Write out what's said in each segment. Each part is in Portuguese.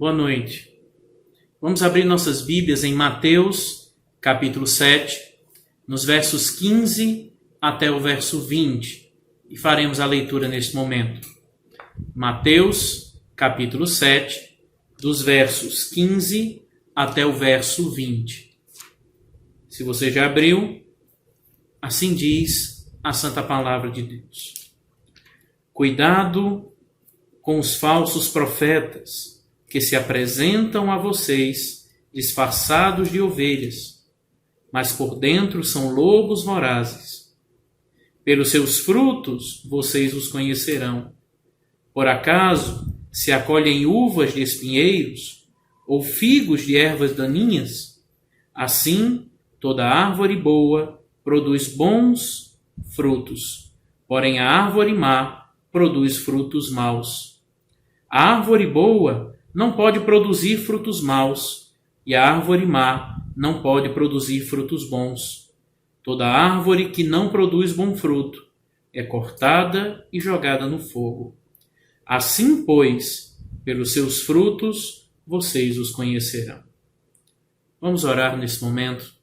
Boa noite. Vamos abrir nossas Bíblias em Mateus, capítulo 7, nos versos 15 até o verso 20, e faremos a leitura neste momento. Mateus, capítulo 7, dos versos 15 até o verso 20. Se você já abriu, assim diz a Santa Palavra de Deus. Cuidado com os falsos profetas, que se apresentam a vocês disfarçados de ovelhas, mas por dentro são lobos vorazes. Pelos seus frutos vocês os conhecerão. Por acaso se acolhem uvas de espinheiros ou figos de ervas daninhas? Assim, toda árvore boa produz bons frutos, porém a árvore má produz frutos maus. A árvore boa não pode produzir frutos maus, e a árvore má não pode produzir frutos bons. Toda árvore que não produz bom fruto é cortada e jogada no fogo. Assim, pois, pelos seus frutos vocês os conhecerão. Vamos orar nesse momento.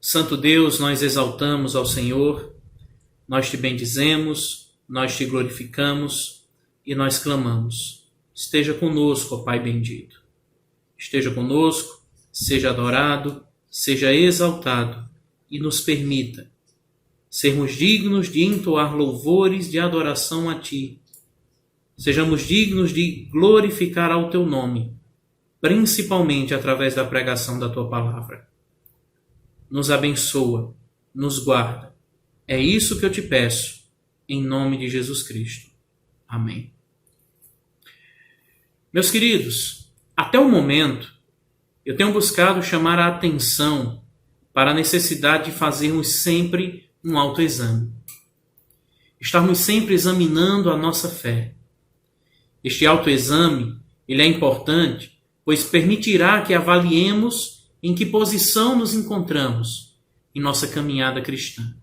Santo Deus, nós exaltamos ao Senhor, nós te bendizemos, nós te glorificamos e nós clamamos. Esteja conosco, ó Pai bendito. Esteja conosco, seja adorado, seja exaltado e nos permita sermos dignos de entoar louvores de adoração a Ti. Sejamos dignos de glorificar ao Teu nome, principalmente através da pregação da Tua palavra. Nos abençoa, nos guarda. É isso que eu te peço, em nome de Jesus Cristo. Amém. Meus queridos, até o momento, eu tenho buscado chamar a atenção para a necessidade de fazermos sempre um autoexame. Estarmos sempre examinando a nossa fé. Este autoexame, ele é importante, pois permitirá que avaliemos em que posição nos encontramos em nossa caminhada cristã.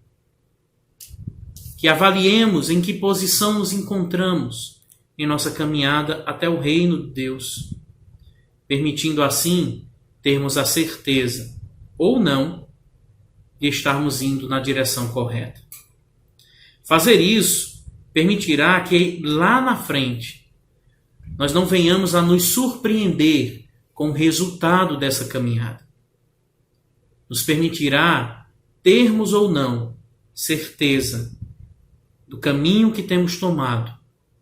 Que avaliemos em que posição nos encontramos em nossa caminhada até o reino de Deus, permitindo assim termos a certeza, ou não, de estarmos indo na direção correta. Fazer isso permitirá que lá na frente nós não venhamos a nos surpreender com o resultado dessa caminhada. Nos permitirá termos ou não certeza do caminho que temos tomado,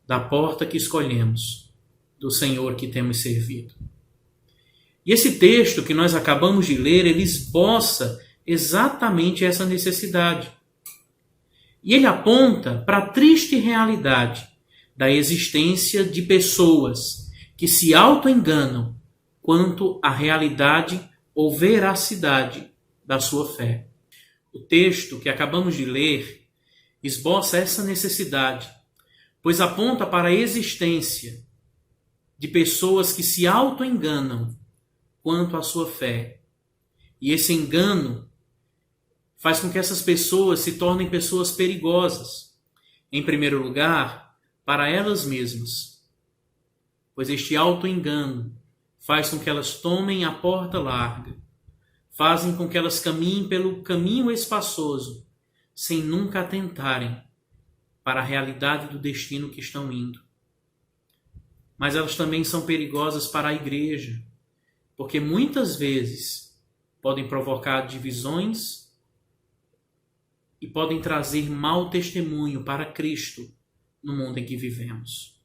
da porta que escolhemos, do Senhor que temos servido. E esse texto que nós acabamos de ler, ele esboça exatamente essa necessidade. E ele aponta para a triste realidade da existência de pessoas que se auto-enganam quanto à realidade ou veracidade da sua fé. O texto que acabamos de ler esboça essa necessidade, pois aponta para a existência de pessoas que se auto-enganam quanto à sua fé. E esse engano faz com que essas pessoas se tornem pessoas perigosas. Em primeiro lugar, para elas mesmas, pois este auto-engano faz com que elas tomem a porta larga, fazem com que elas caminhem pelo caminho espaçoso, sem nunca atentarem para a realidade do destino que estão indo. Mas elas também são perigosas para a igreja, porque muitas vezes podem provocar divisões e podem trazer mau testemunho para Cristo no mundo em que vivemos.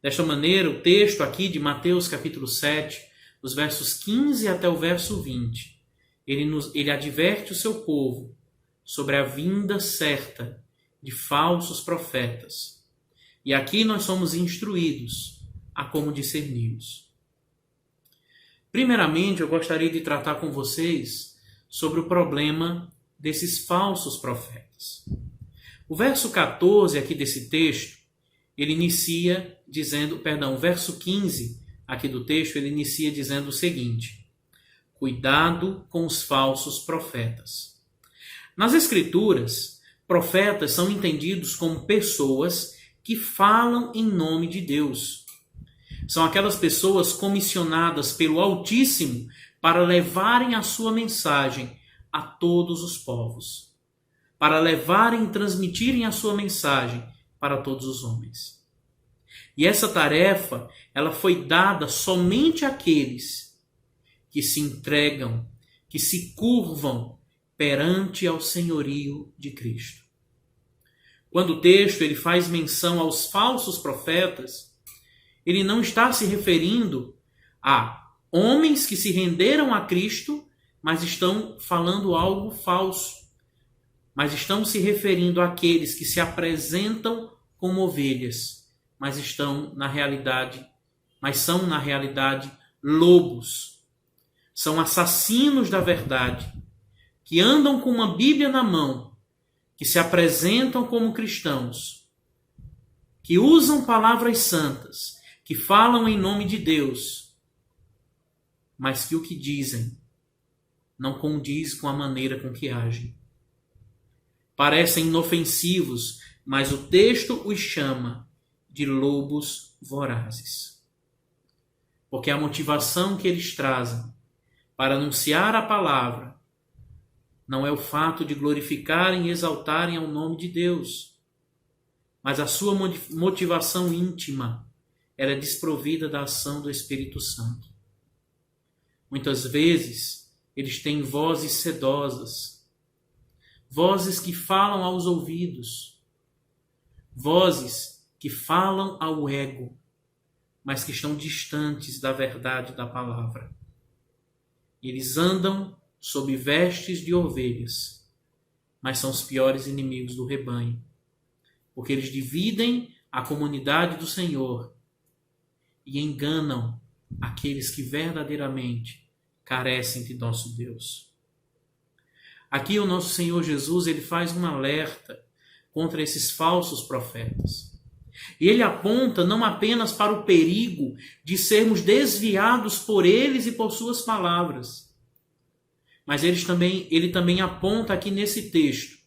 Desta maneira, o texto aqui de Mateus capítulo 7, os versos 15 até o verso 20, ele adverte o seu povo sobre a vinda certa de falsos profetas. E aqui nós somos instruídos a como discerni-los. Primeiramente, eu gostaria de tratar com vocês sobre o problema desses falsos profetas. O verso 14 aqui desse texto, ele inicia dizendo, o verso 15 aqui do texto, ele inicia dizendo o seguinte: cuidado com os falsos profetas. Nas Escrituras, profetas são entendidos como pessoas que falam em nome de Deus. São aquelas pessoas comissionadas pelo Altíssimo para levarem a sua mensagem a todos os povos, para levarem e transmitirem a sua mensagem para todos os homens. E essa tarefa, ela foi dada somente àqueles que se entregam, que se curvam perante ao senhorio de Cristo. Quando o texto ele faz menção aos falsos profetas, ele não está se referindo a homens que se renderam a Cristo, mas estão falando algo falso. Mas estão se referindo àqueles que se apresentam como ovelhas, mas são na realidade lobos. São assassinos da verdade, que andam com uma Bíblia na mão, que se apresentam como cristãos, que usam palavras santas, que falam em nome de Deus, mas que o que dizem não condiz com a maneira com que agem. Parecem inofensivos, mas o texto os chama de lobos vorazes. Porque a motivação que eles trazem para anunciar a palavra não é o fato de glorificarem e exaltarem ao nome de Deus, mas a sua motivação íntima ela é desprovida da ação do Espírito Santo. Muitas vezes, eles têm vozes sedosas, vozes que falam aos ouvidos, vozes que falam ao ego, mas que estão distantes da verdade da palavra. Eles andam sob vestes de ovelhas, mas são os piores inimigos do rebanho, porque eles dividem a comunidade do Senhor e enganam aqueles que verdadeiramente carecem de nosso Deus. Aqui o nosso Senhor Jesus ele faz um alerta contra esses falsos profetas. E ele aponta não apenas para o perigo de sermos desviados por eles e por suas palavras, mas ele também aponta aqui nesse texto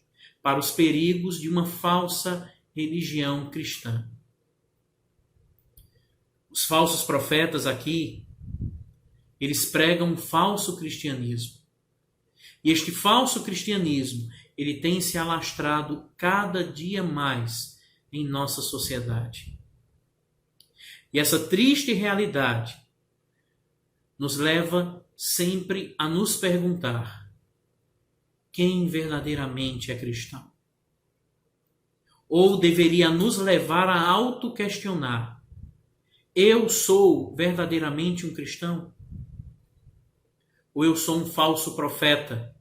para os perigos de uma falsa religião cristã. Os falsos profetas aqui, eles pregam um falso cristianismo. E este falso cristianismo, ele tem se alastrado cada dia mais em nossa sociedade. E essa triste realidade nos leva sempre a nos perguntar: quem verdadeiramente é cristão? Ou deveria nos levar a auto-questionar: eu sou verdadeiramente um cristão? Ou eu sou um falso profeta?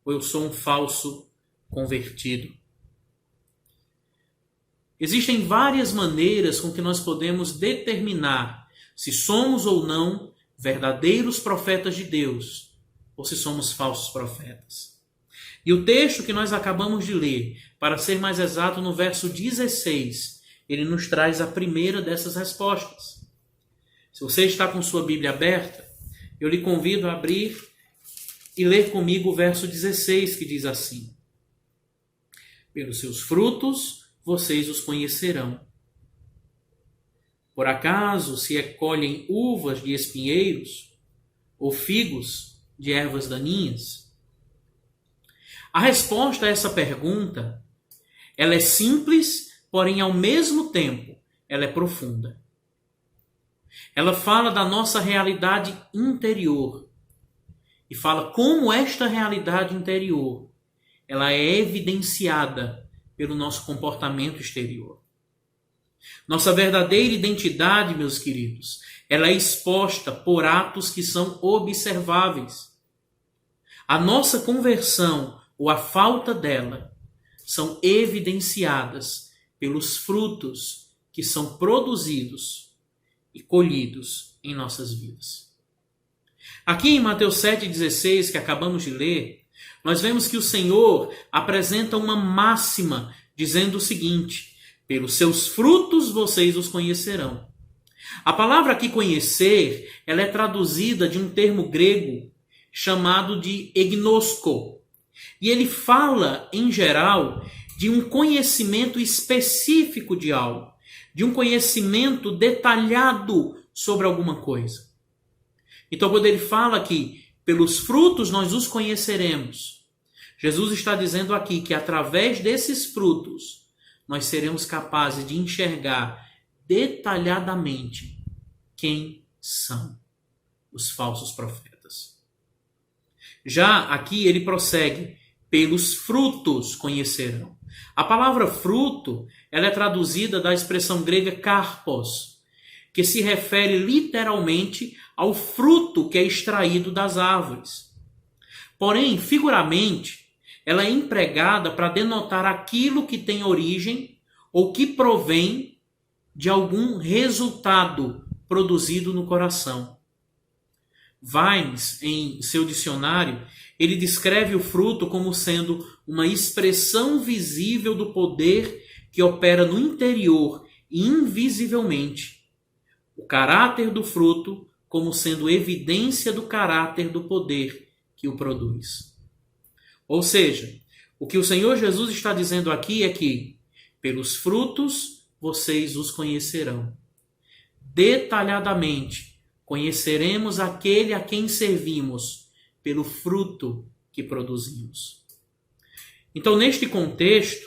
Ou eu sou um falso convertido? Existem várias maneiras com que nós podemos determinar se somos ou não verdadeiros profetas de Deus, ou se somos falsos profetas. E o texto que nós acabamos de ler, para ser mais exato, no verso 16, ele nos traz a primeira dessas respostas. Se você está com sua Bíblia aberta, eu lhe convido a abrir e ler comigo o verso 16, que diz assim: pelos seus frutos vocês os conhecerão. Por acaso se colhem uvas de espinheiros ou figos de ervas daninhas? A resposta a essa pergunta, ela é simples, porém ao mesmo tempo ela é profunda. Ela fala da nossa realidade interior e fala como esta realidade interior ela é evidenciada pelo nosso comportamento exterior. Nossa verdadeira identidade, meus queridos, ela é exposta por atos que são observáveis. A nossa conversão ou a falta dela são evidenciadas pelos frutos que são produzidos e colhidos em nossas vidas. Aqui em Mateus 7,16, que acabamos de ler, nós vemos que o Senhor apresenta uma máxima dizendo o seguinte: pelos seus frutos vocês os conhecerão. A palavra aqui conhecer, ela é traduzida de um termo grego chamado de egnosko. E ele fala, em geral, de um conhecimento específico de algo, de um conhecimento detalhado sobre alguma coisa. Então, quando ele fala que pelos frutos nós os conheceremos, Jesus está dizendo aqui que através desses frutos nós seremos capazes de enxergar detalhadamente quem são os falsos profetas. Já aqui ele prossegue: pelos frutos conhecerão. A palavra fruto, ela é traduzida da expressão grega karpos, que se refere literalmente ao fruto que é extraído das árvores. Porém, figuramente, ela é empregada para denotar aquilo que tem origem ou que provém de algum resultado produzido no coração. Vimes, em seu dicionário, ele descreve o fruto como sendo uma expressão visível do poder que opera no interior e invisivelmente. O caráter do fruto como sendo evidência do caráter do poder que o produz. Ou seja, o que o Senhor Jesus está dizendo aqui é que, pelos frutos, vocês os conhecerão. Detalhadamente, conheceremos aquele a quem servimos, pelo fruto que produzimos. Então, neste contexto,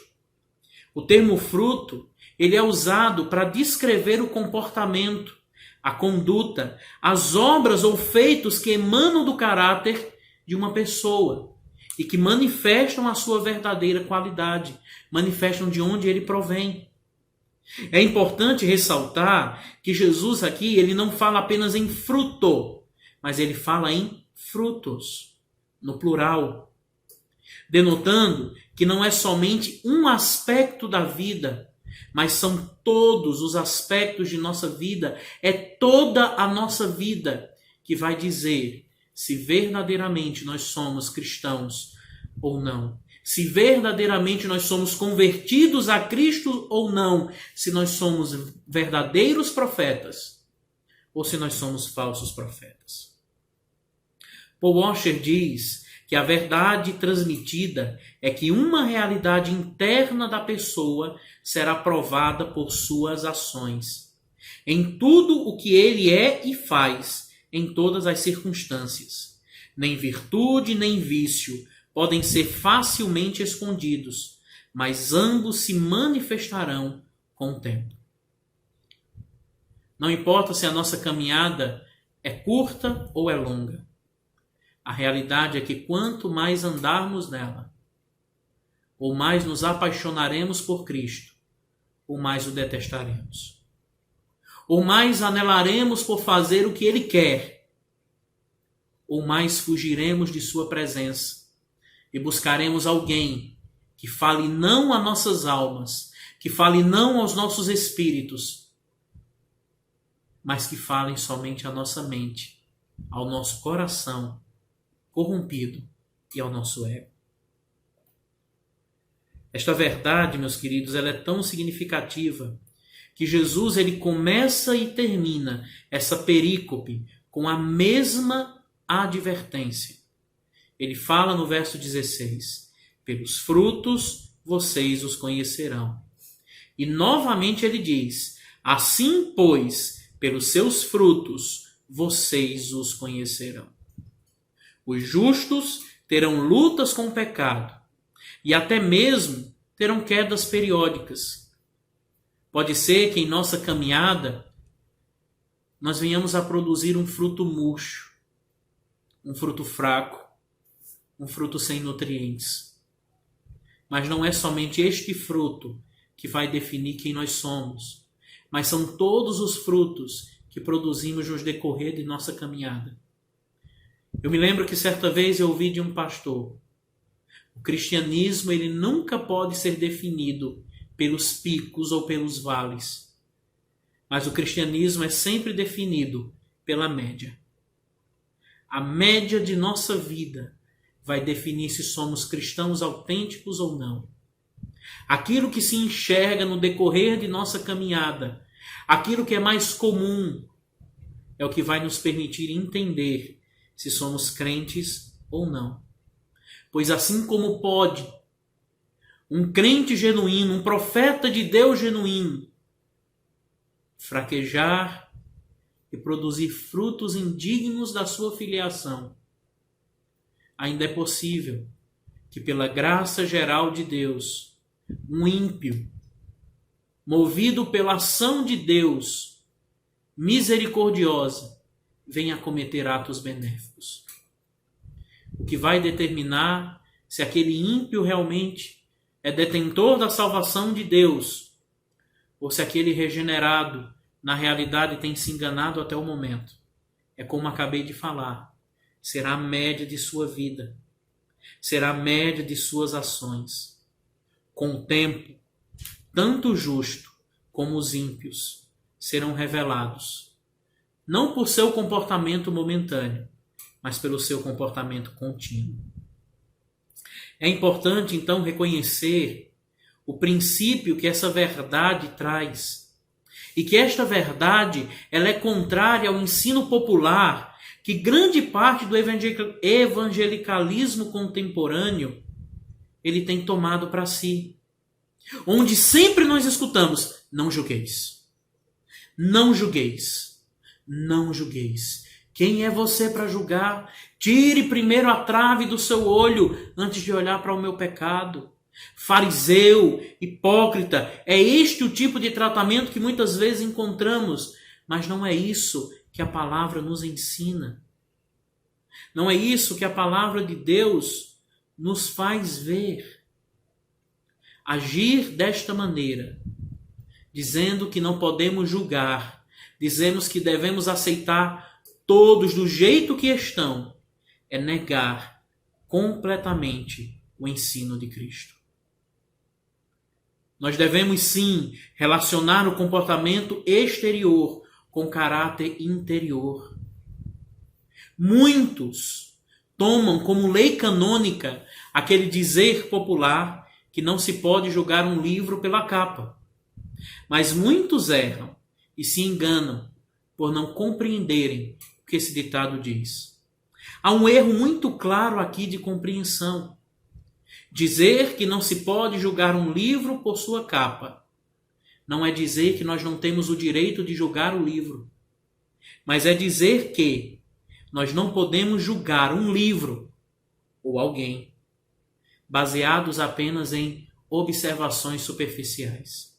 o termo fruto, ele é usado para descrever o comportamento, a conduta, as obras ou feitos que emanam do caráter de uma pessoa e que manifestam a sua verdadeira qualidade, manifestam de onde ele provém. É importante ressaltar que Jesus aqui, ele não fala apenas em fruto, mas ele fala em frutos, no plural, denotando que não é somente um aspecto da vida, mas são todos os aspectos de nossa vida, é toda a nossa vida que vai dizer se verdadeiramente nós somos cristãos ou não. Se verdadeiramente nós somos convertidos a Cristo ou não, se nós somos verdadeiros profetas ou se nós somos falsos profetas. Paul Washer diz que a verdade transmitida é que uma realidade interna da pessoa será provada por suas ações, em tudo o que ele é e faz, em todas as circunstâncias. Nem virtude nem vício podem ser facilmente escondidos, mas ambos se manifestarão com o tempo. Não importa se a nossa caminhada é curta ou é longa. A realidade é que quanto mais andarmos nela, ou mais nos apaixonaremos por Cristo, ou mais o detestaremos. Ou mais anelaremos por fazer o que Ele quer, ou mais fugiremos de sua presença e buscaremos alguém que fale não a nossas almas, que fale não aos nossos espíritos, mas que falem somente à nossa mente, ao nosso coração corrompido e ao nosso ego. Esta verdade, meus queridos, ela é tão significativa que Jesus ele começa e termina essa perícope com a mesma advertência. Ele fala no verso 16: pelos frutos vocês os conhecerão. E novamente ele diz: assim, pois, pelos seus frutos vocês os conhecerão. Os justos terão lutas com o pecado e até mesmo terão quedas periódicas. Pode ser que em nossa caminhada nós venhamos a produzir um fruto murcho, um fruto fraco, um fruto sem nutrientes. Mas não é somente este fruto que vai definir quem nós somos, mas são todos os frutos que produzimos no decorrer de nossa caminhada. Eu me lembro que certa vez eu ouvi de um pastor: o cristianismo ele nunca pode ser definido pelos picos ou pelos vales, mas o cristianismo é sempre definido pela média. A média de nossa vida vai definir se somos cristãos autênticos ou não. Aquilo que se enxerga no decorrer de nossa caminhada, aquilo que é mais comum, é o que vai nos permitir entender se somos crentes ou não. Pois assim como pode um crente genuíno, um profeta de Deus genuíno, fraquejar e produzir frutos indignos da sua filiação, ainda é possível que pela graça geral de Deus, um ímpio, movido pela ação de Deus misericordiosa, venha a cometer atos benéficos. O que vai determinar se aquele ímpio realmente é detentor da salvação de Deus, ou se aquele regenerado, na realidade, tem se enganado até o momento, é como acabei de falar, será a média de sua vida, será a média de suas ações. Com o tempo, tanto o justo como os ímpios serão revelados, não por seu comportamento momentâneo, mas pelo seu comportamento contínuo. É importante, então, reconhecer o princípio que essa verdade traz, e que esta verdade ela é contrária ao ensino popular que grande parte do evangelicalismo contemporâneo ele tem tomado para si. Onde sempre nós escutamos, não julgueis, não julgueis, não julgueis. Quem é você para julgar? Tire primeiro a trave do seu olho antes de olhar para o meu pecado. Fariseu, hipócrita, é este o tipo de tratamento que muitas vezes encontramos, mas não é isso que a palavra nos ensina. Não é isso que a palavra de Deus nos faz ver. Agir desta maneira, dizendo que não podemos julgar, dizemos que devemos aceitar todos do jeito que estão, é negar completamente o ensino de Cristo. Nós devemos sim relacionar o comportamento exterior com o caráter interior. Muitos tomam como lei canônica aquele dizer popular que não se pode julgar um livro pela capa. Mas muitos erram e se enganam por não compreenderem o que esse ditado diz. Há um erro muito claro aqui de compreensão. Dizer que não se pode julgar um livro por sua capa não é dizer que nós não temos o direito de julgar o livro, mas é dizer que nós não podemos julgar um livro ou alguém baseados apenas em observações superficiais.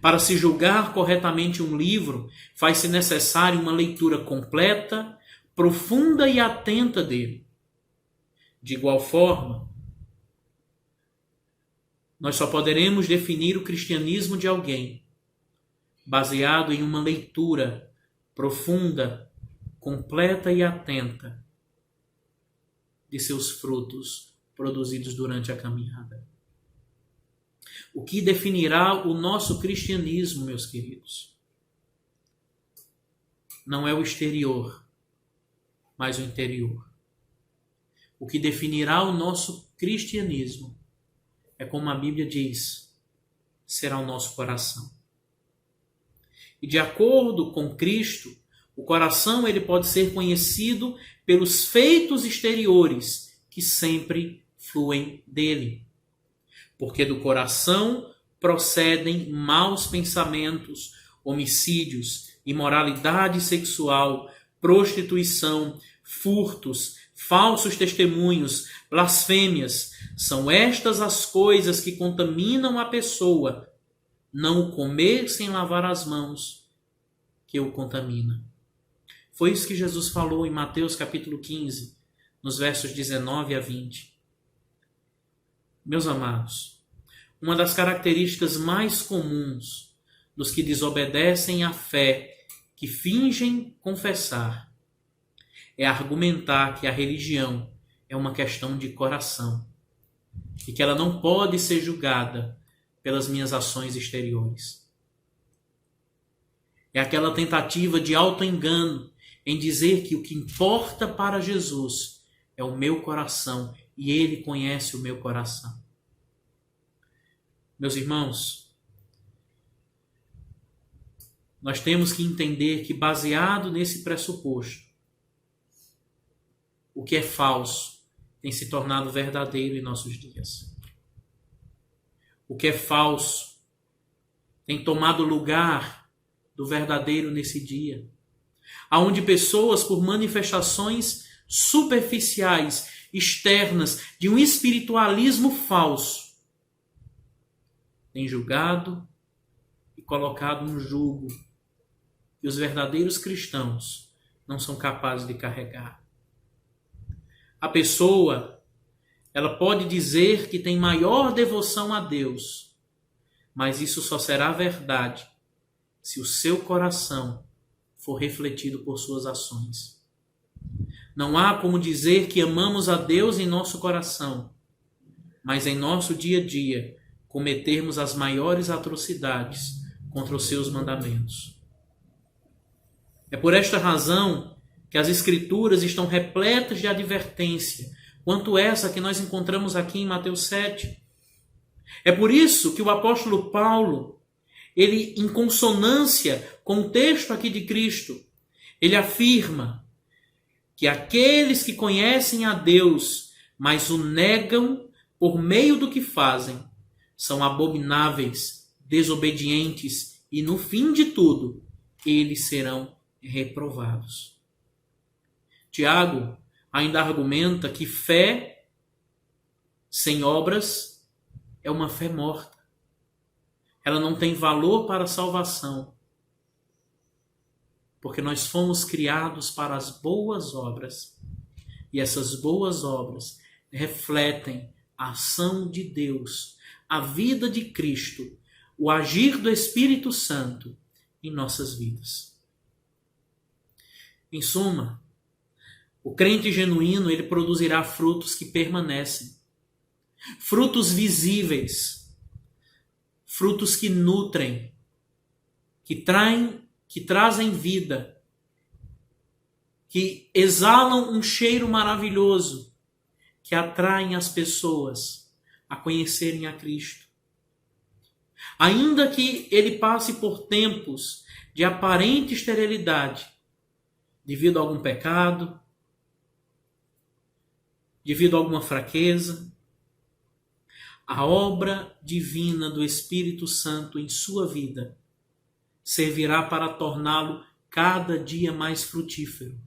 Para se julgar corretamente um livro, faz-se necessário uma leitura completa, profunda e atenta dele. De igual forma, nós só poderemos definir o cristianismo de alguém baseado em uma leitura profunda, completa e atenta de seus frutos produzidos durante a caminhada. O que definirá o nosso cristianismo, meus queridos, não é o exterior, mas o interior. O que definirá o nosso cristianismo é como a Bíblia diz, será o nosso coração. E de acordo com Cristo, o coração ele pode ser conhecido pelos feitos exteriores que sempre fluem dele. Porque do coração procedem maus pensamentos, homicídios, imoralidade sexual, prostituição, furtos, falsos testemunhos, blasfêmias. São estas as coisas que contaminam a pessoa. Não o comer sem lavar as mãos, que o contamina. Foi isso que Jesus falou em Mateus capítulo 15, nos versos 19 a 20. Meus amados, uma das características mais comuns dos que desobedecem à fé, que fingem confessar, é argumentar que a religião é uma questão de coração e que ela não pode ser julgada pelas minhas ações exteriores. É aquela tentativa de auto-engano em dizer que o que importa para Jesus é o meu coração e Ele conhece o meu coração. Meus irmãos, nós temos que entender que, baseado nesse pressuposto, o que é falso tem se tornado verdadeiro em nossos dias. O que é falso tem tomado lugar do verdadeiro nesse dia, aonde pessoas, por manifestações superficiais, externas, de um espiritualismo falso, têm julgado e colocado um jugo que os verdadeiros cristãos não são capazes de carregar. A pessoa, ela pode dizer que tem maior devoção a Deus, mas isso só será verdade se o seu coração for refletido por suas ações. Não há como dizer que amamos a Deus em nosso coração, mas em nosso dia a dia cometermos as maiores atrocidades contra os seus mandamentos. É por esta razão que as Escrituras estão repletas de advertência, quanto essa que nós encontramos aqui em Mateus 7. É por isso que o apóstolo Paulo, ele, em consonância com o texto aqui de Cristo, ele afirma que aqueles que conhecem a Deus, mas o negam por meio do que fazem, são abomináveis, desobedientes e, no fim de tudo, eles serão reprovados. Tiago ainda argumenta que fé sem obras é uma fé morta. Ela não tem valor para a salvação, porque nós fomos criados para as boas obras, e essas boas obras refletem a ação de Deus, a vida de Cristo, o agir do Espírito Santo em nossas vidas. Em suma, o crente genuíno, ele produzirá frutos que permanecem, frutos visíveis, frutos que nutrem, que trazem vida, que exalam um cheiro maravilhoso, que atraem as pessoas a conhecerem a Cristo. Ainda que ele passe por tempos de aparente esterilidade, devido a algum pecado, devido a alguma fraqueza, a obra divina do Espírito Santo em sua vida servirá para torná-lo cada dia mais frutífero.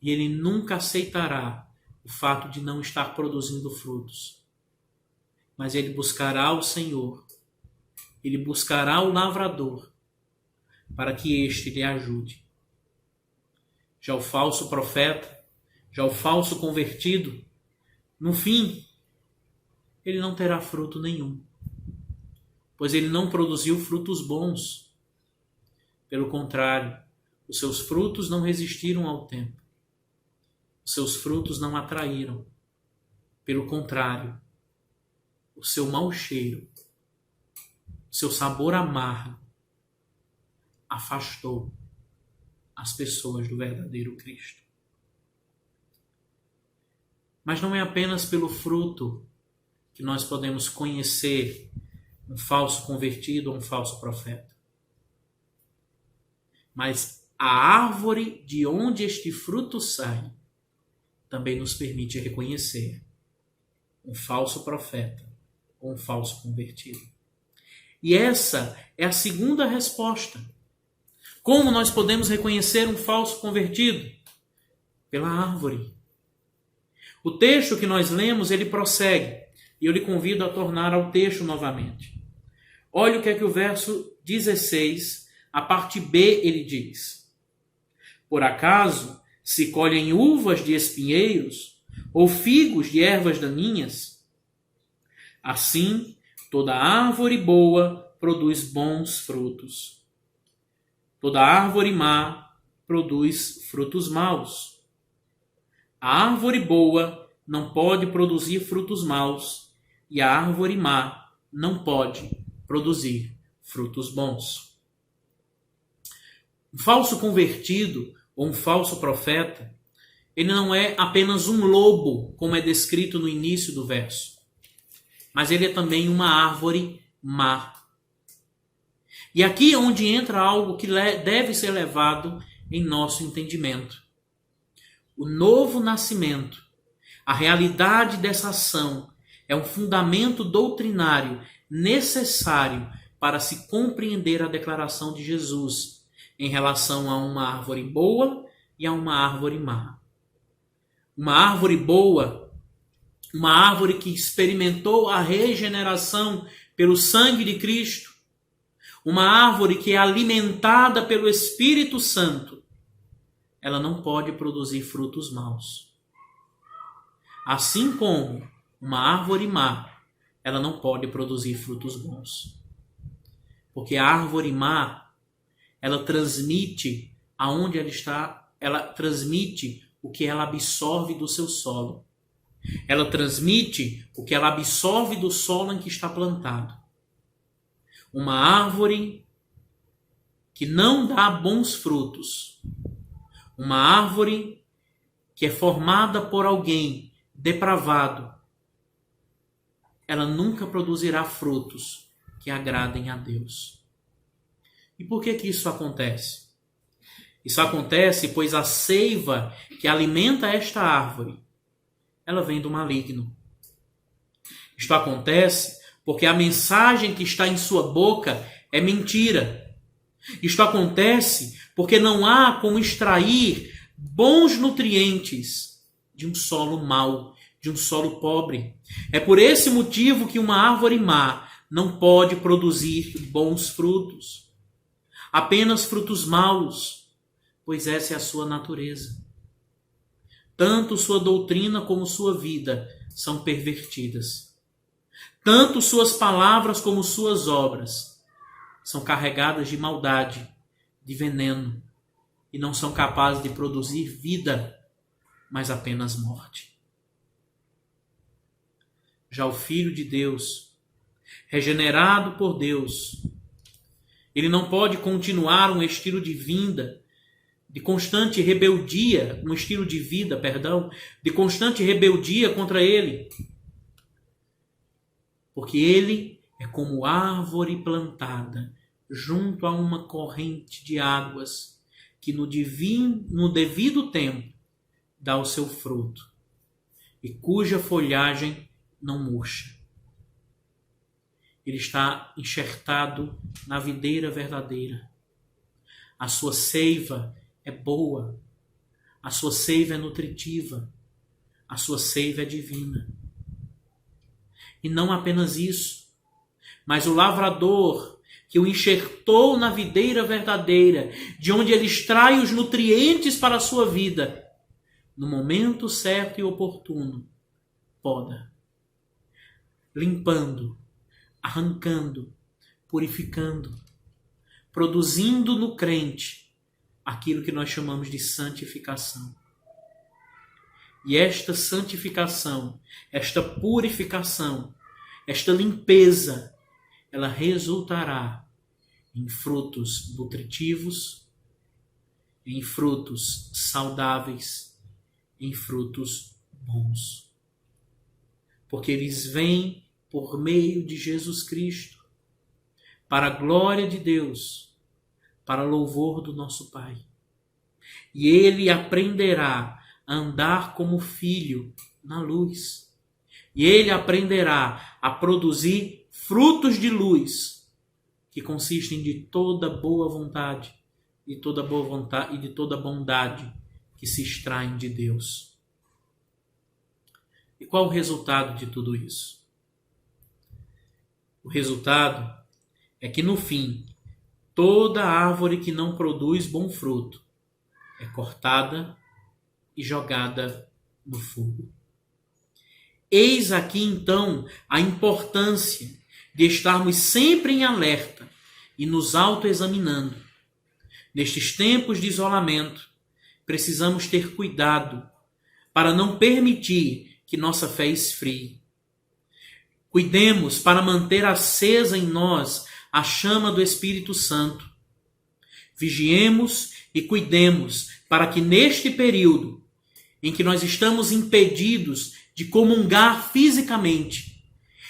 E ele nunca aceitará o fato de não estar produzindo frutos. Mas ele buscará o Senhor, ele buscará o lavrador, para que este lhe ajude. Já o falso profeta, já o falso convertido, no fim, ele não terá fruto nenhum, pois ele não produziu frutos bons. Pelo contrário, os seus frutos não resistiram ao tempo. Os seus frutos não atraíram. Pelo contrário, o seu mau cheiro, o seu sabor amargo, afastou as pessoas do verdadeiro Cristo. Mas não é apenas pelo fruto que nós podemos conhecer um falso convertido ou um falso profeta. Mas a árvore de onde este fruto sai também nos permite reconhecer um falso profeta ou um falso convertido. E essa é a segunda resposta. Como nós podemos reconhecer um falso convertido? Pela árvore. O texto que nós lemos, ele prossegue. E eu lhe convido a tornar ao texto novamente. Olha o que é que o verso 16, a parte B, ele diz. Por acaso se colhem uvas de espinheiros ou figos de ervas daninhas? Assim, toda árvore boa produz bons frutos. Toda árvore má produz frutos maus. A árvore boa não pode produzir frutos maus, e a árvore má não pode produzir frutos bons. Um falso convertido ou um falso profeta, ele não é apenas um lobo, como é descrito no início do verso, mas ele é também uma árvore má. E aqui é onde entra algo que deve ser levado em nosso entendimento. O novo nascimento, a realidade dessa ação, é um fundamento doutrinário necessário para se compreender a declaração de Jesus em relação a uma árvore boa e a uma árvore má. Uma árvore boa, uma árvore que experimentou a regeneração pelo sangue de Cristo, uma árvore que é alimentada pelo Espírito Santo, ela não pode produzir frutos maus. Assim como uma árvore má, ela não pode produzir frutos bons. Porque a árvore má, ela transmite aonde ela está, ela transmite o que ela absorve do seu solo. Ela transmite o que ela absorve do solo em que está plantado. Uma árvore que não dá bons frutos, uma árvore que é formada por alguém depravado, ela nunca produzirá frutos que agradem a Deus. E por que isso acontece? Isso acontece pois a seiva que alimenta esta árvore, ela vem do maligno. Isto acontece porque a mensagem que está em sua boca é mentira. Isto acontece porque não há como extrair bons nutrientes de um solo mau, de um solo pobre. É por esse motivo que uma árvore má não pode produzir bons frutos. Apenas frutos maus, pois essa é a sua natureza. Tanto sua doutrina como sua vida são pervertidas. Tanto suas palavras como suas obras são carregadas de maldade, de veneno, e não são capazes de produzir vida, mas apenas morte. Já o Filho de Deus, regenerado por Deus, ele não pode continuar um estilo de vida, de constante rebeldia, um estilo de vida, de constante rebeldia contra ele. Porque ele é como árvore plantada junto a uma corrente de águas que no devido tempo dá o seu fruto e cuja folhagem não murcha. Ele está enxertado na videira verdadeira. A sua seiva é boa, a sua seiva é nutritiva, a sua seiva é divina. E não apenas isso, mas o lavrador que o enxertou na videira verdadeira, de onde ele extrai os nutrientes para a sua vida, no momento certo e oportuno, poda, limpando, arrancando, purificando, produzindo no crente aquilo que nós chamamos de santificação. E esta santificação, esta purificação, esta limpeza, ela resultará em frutos nutritivos, em frutos saudáveis, em frutos bons. Porque eles vêm por meio de Jesus Cristo, para a glória de Deus, para louvor do nosso Pai. E ele aprenderá a andar como filho na luz. E ele aprenderá a produzir frutos de luz, que consistem de toda boa vontade, e de toda bondade que se extraem de Deus. E qual o resultado de tudo isso? O resultado é que, no fim, toda árvore que não produz bom fruto é cortada e jogada no fogo. Eis aqui, então, a importância de estarmos sempre em alerta e nos autoexaminando. Nestes tempos de isolamento, precisamos ter cuidado para não permitir que nossa fé esfrie. Cuidemos para manter acesa em nós a chama do Espírito Santo. Vigiemos e cuidemos para que neste período em que nós estamos impedidos de comungar fisicamente,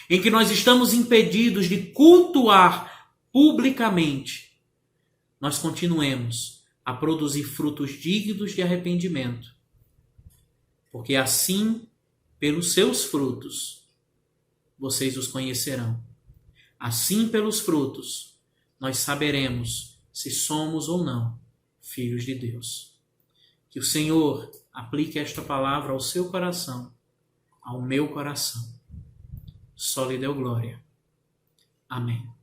em que nós estamos impedidos de cultuar publicamente, nós continuemos a produzir frutos dignos de arrependimento, porque assim, pelos seus frutos, vocês os conhecerão. Assim, pelos frutos, nós saberemos se somos ou não filhos de Deus. Que o Senhor aplique esta palavra ao seu coração, ao meu coração. Só lhe deu glória. Amém.